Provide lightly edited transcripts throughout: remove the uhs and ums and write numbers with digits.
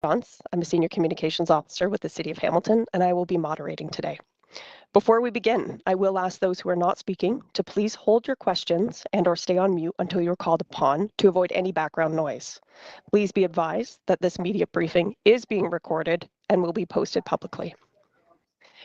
I'm a Senior Communications Officer with the City of Hamilton, and I will be moderating today. Before we begin, I will ask those who are not speaking to please hold your questions and/or stay on mute until you're called upon to avoid any background noise. Please be advised that this media briefing is being recorded and will be posted publicly.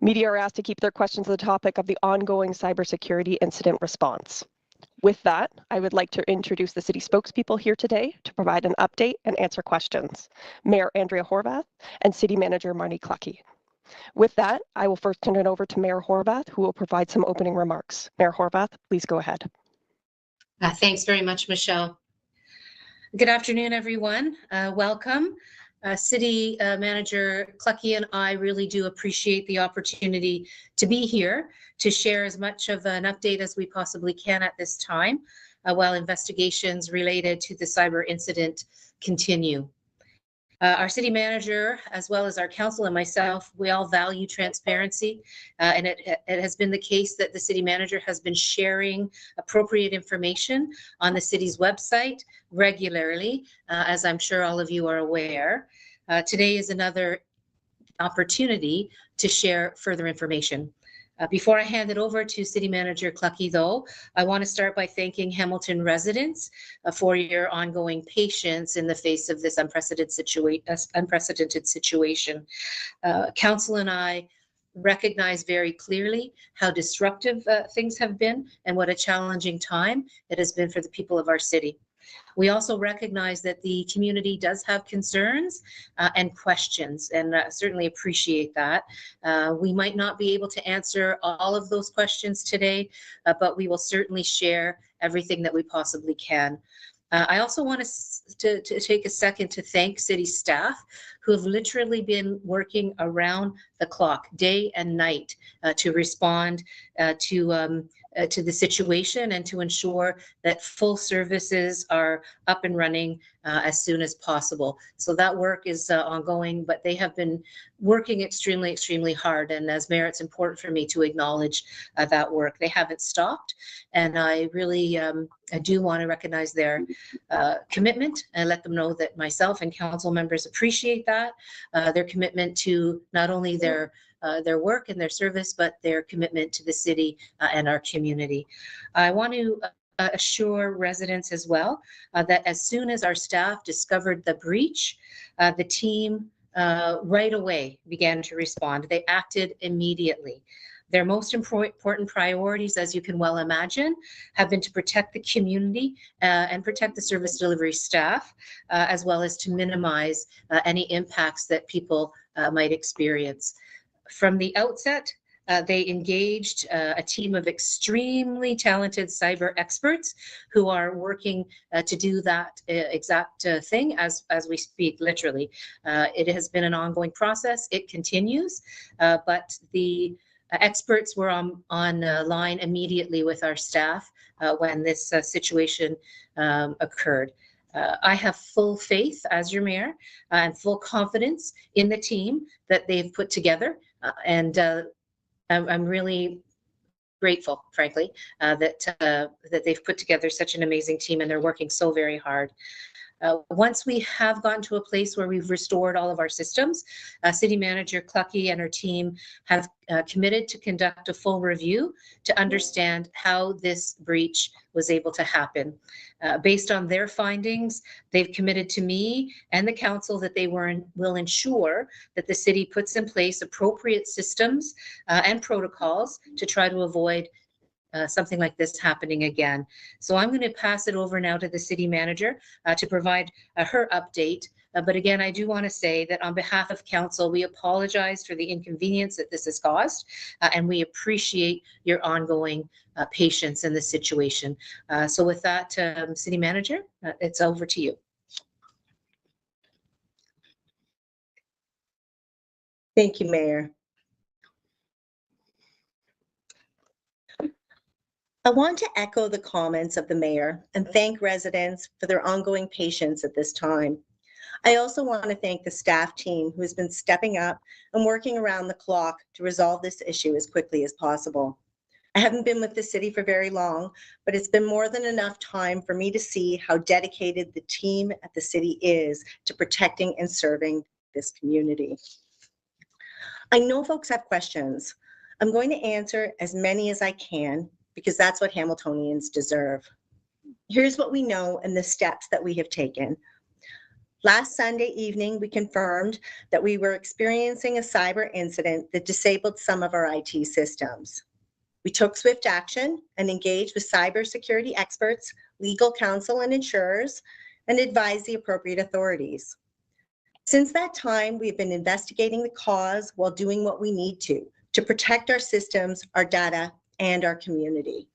Media are asked to keep their questions to the topic of the ongoing cybersecurity incident response. With that, I would like to introduce the city spokespeople here today to provide an update and answer questions. Mayor Andrea Horwath and City Manager Marnie Cluckie. With that, I will first turn it over to Mayor Horwath, who will provide some opening remarks. Mayor Horwath, please go ahead. Thanks very much, Michelle. Good afternoon, everyone. Welcome. City Manager Cluckie and I really do appreciate the opportunity to be here to share as much of an update as we possibly can at this time while investigations related to the cyber incident continue. Our city manager, as well as our council and myself, we all value transparency, and it has been the case that the city manager has been sharing appropriate information on the city's website regularly, as I'm sure all of you are aware. Today is another opportunity to share further information. Before I hand it over to City Manager Cluckie, though, I want to start by thanking Hamilton residents for your ongoing patience in the face of this unprecedented situation. Council and I recognize very clearly how disruptive things have been and what a challenging time it has been for the people of our city. We also recognize that the community does have concerns and questions, and certainly appreciate that. We might not be able to answer all of those questions today, but we will certainly share everything that we possibly can. I also want to take a second to thank city staff who have literally been working around the clock, day and night, to respond to the situation and to ensure that full services are up and running as soon as possible. So that work is ongoing, but they have been working extremely, extremely hard. And as mayor, it's important for me to acknowledge that work. They haven't stopped. And I really I do want to recognize their commitment and let them know that myself and council members appreciate that, their commitment to not only their work and their service, but their commitment to the city and our community. I want to assure residents as well that as soon as our staff discovered the breach, the team right away began to respond. They acted immediately. Their most important priorities, as you can well imagine, have been to protect the community and protect the service delivery staff, as well as to minimize any impacts that people might experience. From the outset, they engaged a team of extremely talented cyber experts who are working to do that exact thing as we speak, literally. It has been an ongoing process. It continues, but the experts were on line immediately with our staff when this situation occurred. I have full faith as your mayor and full confidence in the team that they've put together. And I'm really grateful, frankly, that they've put together such an amazing team and they're working so very hard. Once we have gotten to a place where we've restored all of our systems, City Manager Cluckie and her team have committed to conduct a full review to understand how this breach was able to happen. Based on their findings, they've committed to me and the council that they will ensure that the city puts in place appropriate systems and protocols to try to avoid something like this happening again. So I'm going to pass it over now to the city manager to provide her update. But again, I do want to say that on behalf of council, we apologize for the inconvenience that this has caused, and we appreciate your ongoing patience in this situation. So with that, city manager, it's over to you. Thank you, Mayor. I want to echo the comments of the mayor and thank residents for their ongoing patience at this time. I also want to thank the staff team who has been stepping up and working around the clock to resolve this issue as quickly as possible. I haven't been with the city for very long, but it's been more than enough time for me to see how dedicated the team at the city is to protecting and serving this community. I know folks have questions. I'm going to answer as many as I can because that's what Hamiltonians deserve. Here's what we know and the steps that we have taken. Last Sunday evening, we confirmed that we were experiencing a cyber incident that disabled some of our IT systems. We took swift action and engaged with cybersecurity experts, legal counsel, and insurers, and advised the appropriate authorities. Since that time, we've been investigating the cause while doing what we need to protect our systems, our data, and our community.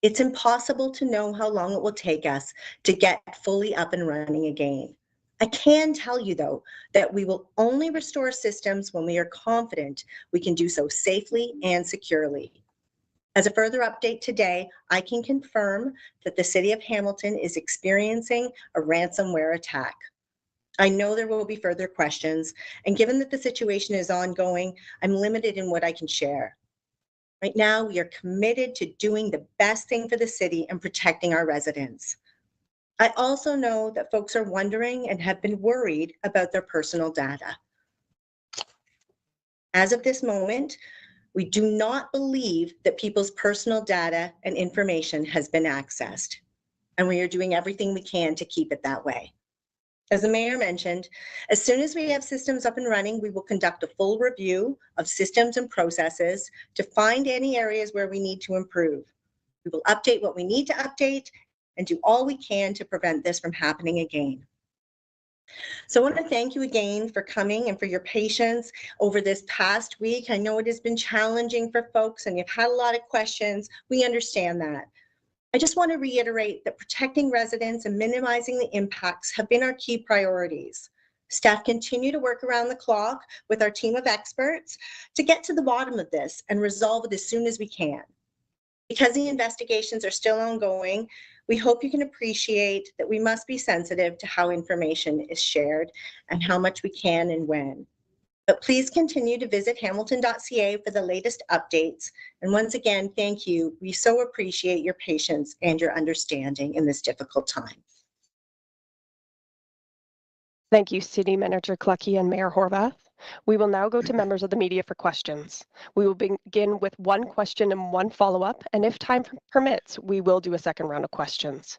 It's impossible to know how long it will take us to get fully up and running again. I can tell you, though, that we will only restore systems when we are confident we can do so safely and securely. As a further update today, I can confirm that the City of Hamilton is experiencing a ransomware attack. I know there will be further questions, and given that the situation is ongoing, I'm limited in what I can share. Right now, we are committed to doing the best thing for the city and protecting our residents. I also know that folks are wondering and have been worried about their personal data. As of this moment, we do not believe that people's personal data and information has been accessed, and we are doing everything we can to keep it that way. As the mayor mentioned, as soon as we have systems up and running, we will conduct a full review of systems and processes to find any areas where we need to improve. We will update what we need to update and do all we can to prevent this from happening again. So I want to thank you again for coming and for your patience over this past week. I know it has been challenging for folks and you've had a lot of questions. We understand that. I just want to reiterate that protecting residents and minimizing the impacts have been our key priorities. Staff continue to work around the clock with our team of experts to get to the bottom of this and resolve it as soon as we can. Because the investigations are still ongoing, we hope you can appreciate that we must be sensitive to how information is shared and how much we can and when. But please continue to visit hamilton.ca for the latest updates. And once again, thank you. We so appreciate your patience and your understanding in this difficult time. Thank you, City Manager Cluckie and Mayor Horwath. We will now go to members of the media for questions. We will begin with one question and one follow-up, and if time permits, we will do a second round of questions.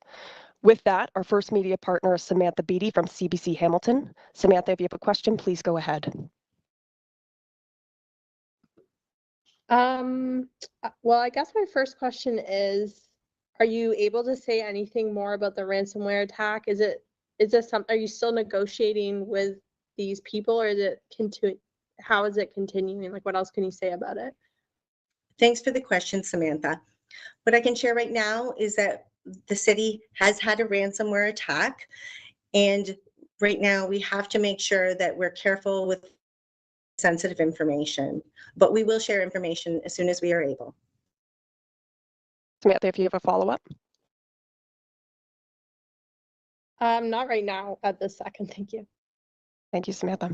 With that, our first media partner is Samantha Beatty from CBC Hamilton. Samantha, if you have a question, please go ahead. Well, I guess my first question is, are you able to say anything more about the ransomware attack? Is this something, are you still negotiating with these people, or is it how is it continuing? Like, what else can you say about it? Thanks for the question, Samantha. What I can share right now is that the city has had a ransomware attack, and right now we have to make sure that we're careful with sensitive information, but we will share information as soon as we are able. Samantha, if you have a follow-up. Not right now at this second, thank you. Thank you, Samantha.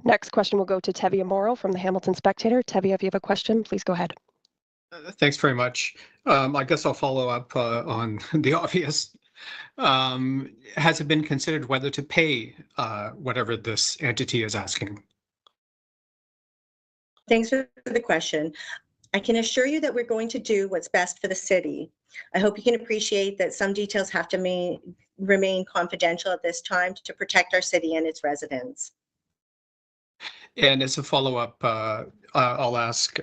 Next question will go to Tevia Morrow from the Hamilton Spectator. Tevia, if you have a question, please go ahead. Thanks very much. I guess I'll follow up on the obvious. Has it been considered whether to pay whatever this entity is asking? Thanks for the question. I can assure you that we're going to do what's best for the city. I hope you can appreciate that some details have to remain confidential at this time to protect our city and its residents. And as a follow-up, I'll ask,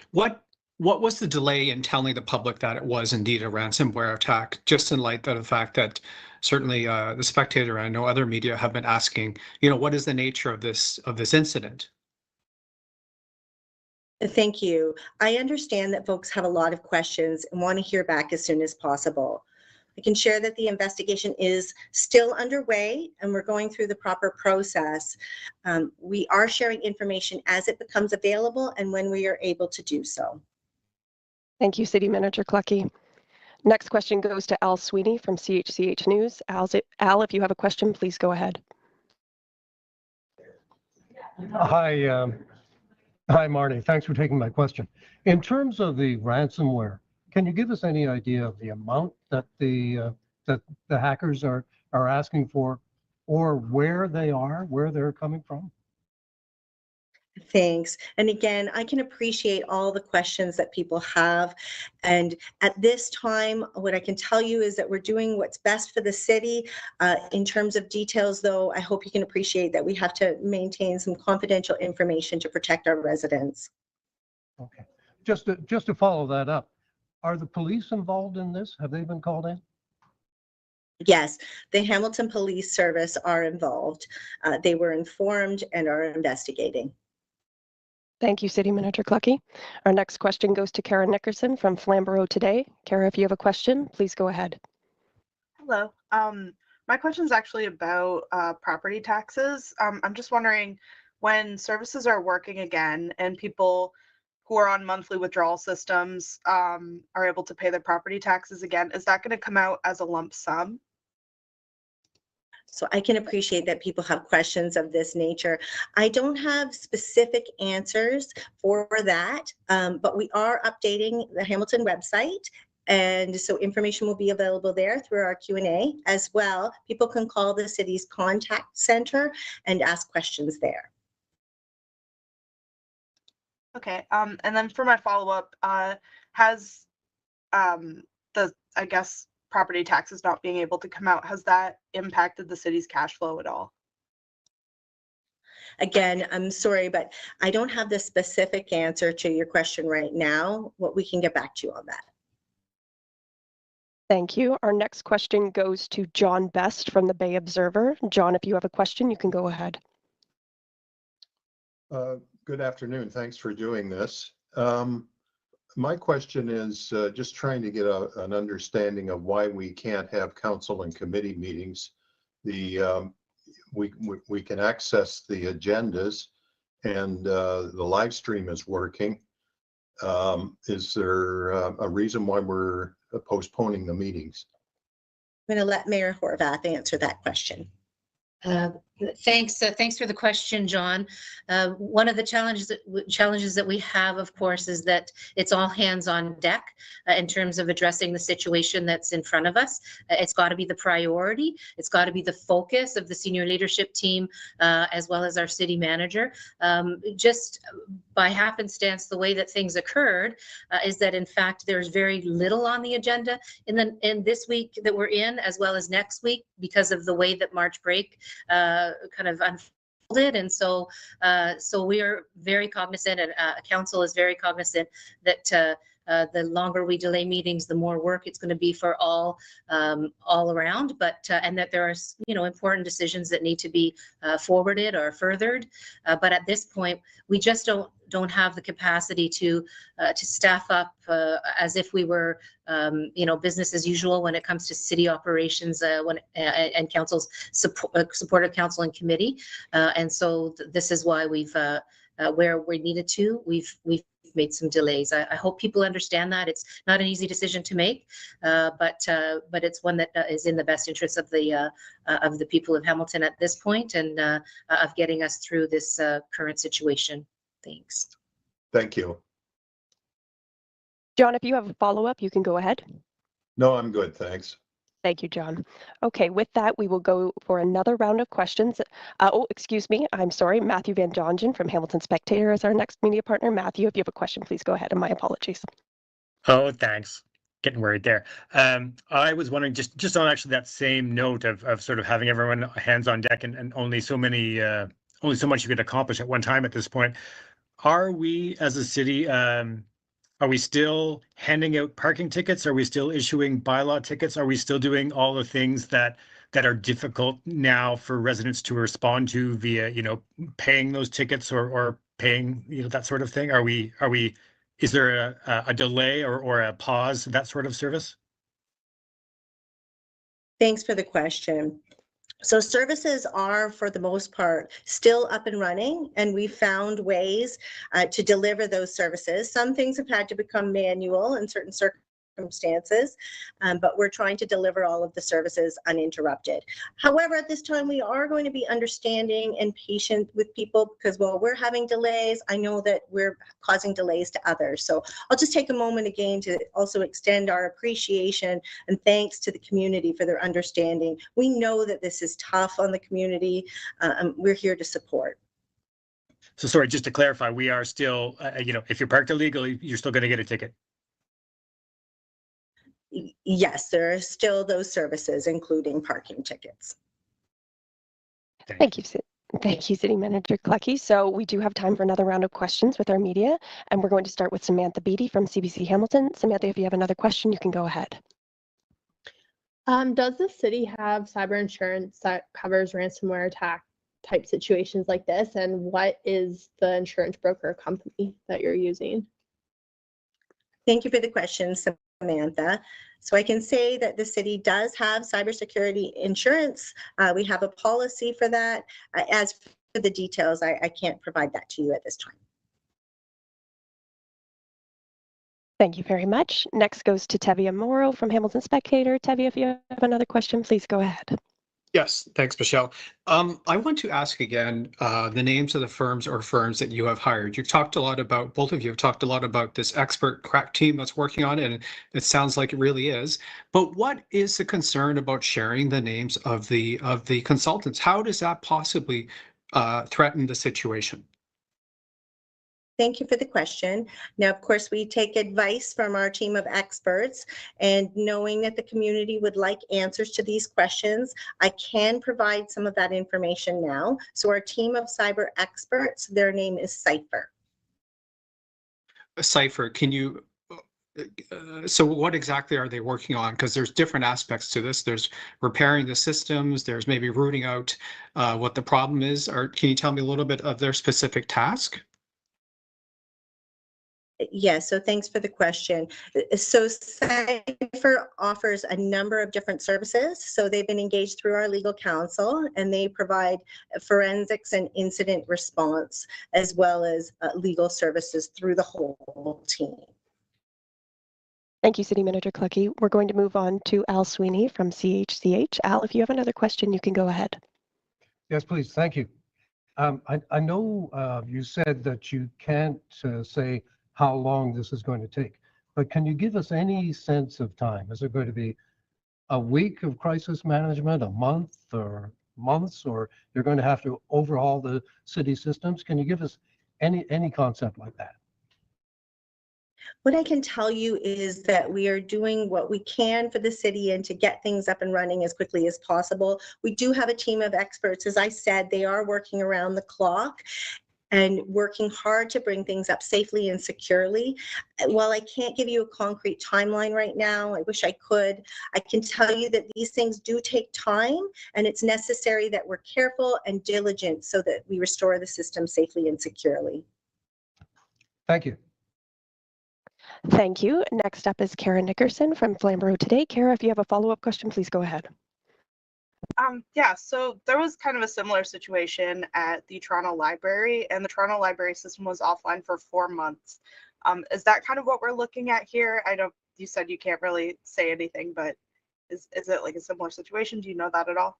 what was the delay in telling the public that it was indeed a ransomware attack, just in light of the fact that certainly the Spectator and I know other media have been asking, what is the nature of this incident? Thank you. I understand that folks have a lot of questions and want to hear back as soon as possible. I can share that the investigation is still underway and we're going through the proper process. We are sharing information as it becomes available and when we are able to do so. Thank you, City Manager Cluckie. Next question goes to Al Sweeney from CHCH News. Al, if you have a question, please go ahead. Hi, Marnie. Thanks for taking my question. In terms of the ransomware, can you give us any idea of the amount that the hackers are asking for, or where they are, where they're coming from? Thanks. And again, I can appreciate all the questions that people have. And at this time, what I can tell you is that we're doing what's best for the city. In terms of details, though, I hope you can appreciate that we have to maintain some confidential information to protect our residents. Okay. Just to follow that up, are the police involved in this? Have they been called in? Yes, the Hamilton Police Service are involved. They were informed and are investigating. Thank you, City Manager Cluckie. Our next question goes to Kara Nickerson from Flamborough Today. Kara, if you have a question, please go ahead. Hello. My question is actually about property taxes. I'm just wondering, when services are working again and people who are on monthly withdrawal systems are able to pay their property taxes again, is that going to come out as a lump sum? So I can appreciate that people have questions of this nature. I don't have specific answers for that, but we are updating the Hamilton website. And so information will be available there through our Q&A as well. People can call the city's contact center and ask questions there. Okay. And then for my follow-up, has I guess property taxes not being able to come out, has that impacted the city's cash flow at all? Again, I'm sorry, but I don't have the specific answer to your question right now. What we can get back to you on that. Thank you. Our next question goes to John Best from the Bay Observer. John, if you have a question, you can go ahead. Good afternoon. Thanks for doing this. My question is just trying to get an understanding of why we can't have council and committee meetings. We can access the agendas and the live stream is working. Is there a reason why we're postponing the meetings? I'm going to let Mayor Horwath answer that question. Thanks for the question, John. One of the challenges that we have, of course, is that it's all hands on deck in terms of addressing the situation that's in front of us. It's got to be the priority. It's got to be the focus of the senior leadership team, as well as our city manager. Just by happenstance, the way that things occurred is that, in fact, there's very little on the agenda in this week that we're in, as well as next week, because of the way that March break kind of unfolded. And so we are very cognizant, and council is very cognizant that the longer we delay meetings, the more work it's going to be for all around, but and that there are important decisions that need to be forwarded or furthered, but at this point we just don't have the capacity to staff up as if we were business as usual when it comes to city operations and council's support of council and committee, and so this is why we've where we needed to, we've made some delays. I hope people understand that it's not an easy decision to make, but it's one that is in the best interest of the people of Hamilton at this point, and of getting us through this current situation. Thanks. Thank you. John, if you have a follow-up, you can go ahead. No, I'm good. Thanks. Thank you, John. Okay, with that, we will go for another round of questions. Excuse me. I'm sorry. Matthew Van Dongen from Hamilton Spectator is our next media partner. Matthew, if you have a question, please go ahead, and my apologies. Oh, thanks. Getting worried there. I was wondering, just on actually that same note of sort of having everyone hands on deck and only so much you could accomplish at one time at this point. Are we as a city, are we still handing out parking tickets? Are we still issuing bylaw tickets? Are we still doing all the things that are difficult now for residents to respond to via, paying those tickets or paying, that sort of thing? Is there a delay or a pause, that sort of service? Thanks for the question. So services are, for the most part, still up and running, and we found ways to deliver those services. Some things have had to become manual in certain circumstances, but we're trying to deliver all of the services uninterrupted. However, at this time, we are going to be understanding and patient with people because while we're having delays, I know that we're causing delays to others. So I'll just take a moment again to also extend our appreciation and thanks to the community for their understanding. We know that this is tough on the community. We're here to support. So sorry, just to clarify, we are still, if you're parked illegally, you're still going to get a ticket. Yes, there are still those services, including parking tickets. Thank you, City Manager Cluckie. So we do have time for another round of questions with our media, and we're going to start with Samantha Beatty from CBC Hamilton. Samantha, if you have another question, you can go ahead. Does the city have cyber insurance that covers ransomware attack type situations like this? And what is the insurance broker company that you're using? Thank you for the question, Samantha. So I can say that the city does have cybersecurity insurance. We have a policy for that. As for the details, I can't provide that to you at this time. Thank you very much. Next goes to Tevia Morrow from Hamilton Spectator. Tevia, if you have another question, please go ahead. Yes, thanks, Michelle. I want to ask again the names of the firms or firms that you have hired. You've talked a lot about, both of you have talked a lot about this expert crack team that's working on it, and it sounds like it really is. But what is the concern about sharing the names of the consultants? How does that possibly threaten the situation? Thank you for the question. Now, of course, we take advice from our team of experts, and knowing that the community would like answers to these questions, I can provide some of that information now. So our team of cyber experts, their name is Cypher. Cypher, can you, so what exactly are they working on? Because there's different aspects to this. There's repairing the systems, there's maybe rooting out what the problem is. Or can you tell me a little bit of their specific task? Yes, so thanks for the question. So Cypher offers a number of different services. So they've been engaged through our legal counsel, and they provide forensics and incident response, as well as legal services through the whole team. Thank you, City Manager Cluckie. We're going to move on to Al Sweeney from CHCH. Al, if you have another question, you can go ahead. Yes, please. Thank you. I know you said that you can't say how long this is going to take, but can you give us any sense of time? Is it going to be a week of crisis management, a month, or months, or you're going to have to overhaul the city systems? Can you give us any concept like that? What I can tell you is that we are doing what we can for the city and to get things up and running as quickly as possible. We do have a team of experts. As I said, they are working around the clock and working hard to bring things up safely and securely. While I can't give you a concrete timeline right now, I wish I could, I can tell you that these things do take time, and it's necessary that we're careful and diligent so that we restore the system safely and securely. Thank you. Thank you. Next up is Kara Nickerson from Flamborough Today. Kara, if you have a follow-up question, please go ahead. Yeah, so there was kind of a similar situation at the Toronto Library, and the Toronto Library system was offline for 4 months. Is that kind of what we're looking at here? I know you said you can't really say anything, but is it like a similar situation? Do you know that at all?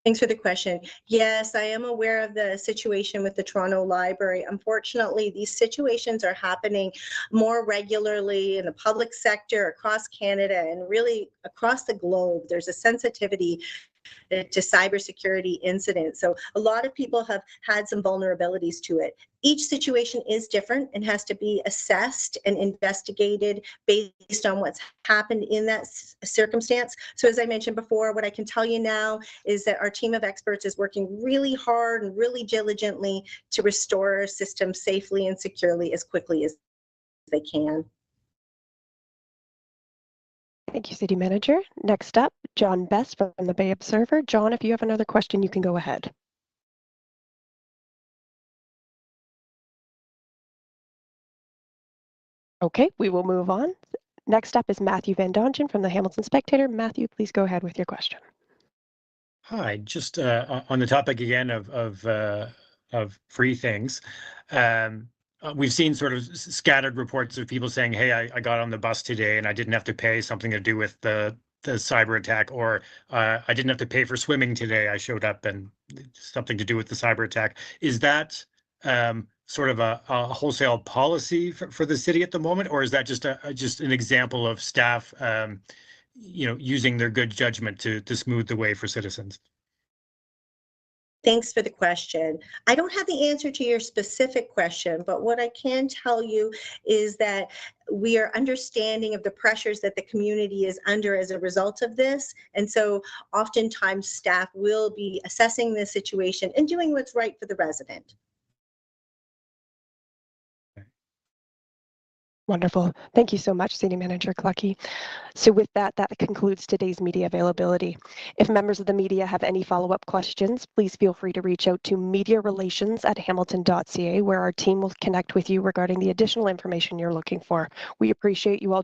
Thanks for the question. Yes, I am aware of the situation with the Toronto Library. Unfortunately, these situations are happening more regularly in the public sector across Canada and really across the globe. There's a sensitivity to cybersecurity incidents. So a lot of people have had some vulnerabilities to it. Each situation is different and has to be assessed and investigated based on what's happened in that circumstance. So as I mentioned before, what I can tell you now is that our team of experts is working really hard and really diligently to restore our system safely and securely as quickly as they can. Thank you, City Manager. Next up, John Best from the Bay Observer. John, if you have another question, you can go ahead. Okay, we will move on. Next up is Matthew Van Dongen from the Hamilton Spectator. Matthew, please go ahead with your question. Hi, just on the topic again of free things. we've seen sort of scattered reports of people saying, hey, I got on the bus today and I didn't have to pay, something to do with the cyber attack, or I didn't have to pay for swimming today. I showed up and something to do with the cyber attack. Is that sort of a wholesale policy for the city at the moment, or is that just an example of staff, using their good judgment to smooth the way for citizens? Thanks for the question. I don't have the answer to your specific question, but what I can tell you is that we are understanding of the pressures that the community is under as a result of this. And so oftentimes staff will be assessing this situation and doing what's right for the resident. Wonderful. Thank you so much, City Manager Cluckie. So with that concludes today's media availability. If members of the media have any follow-up questions, please feel free to reach out to mediarelations@hamilton.ca, where our team will connect with you regarding the additional information you're looking for. We appreciate you all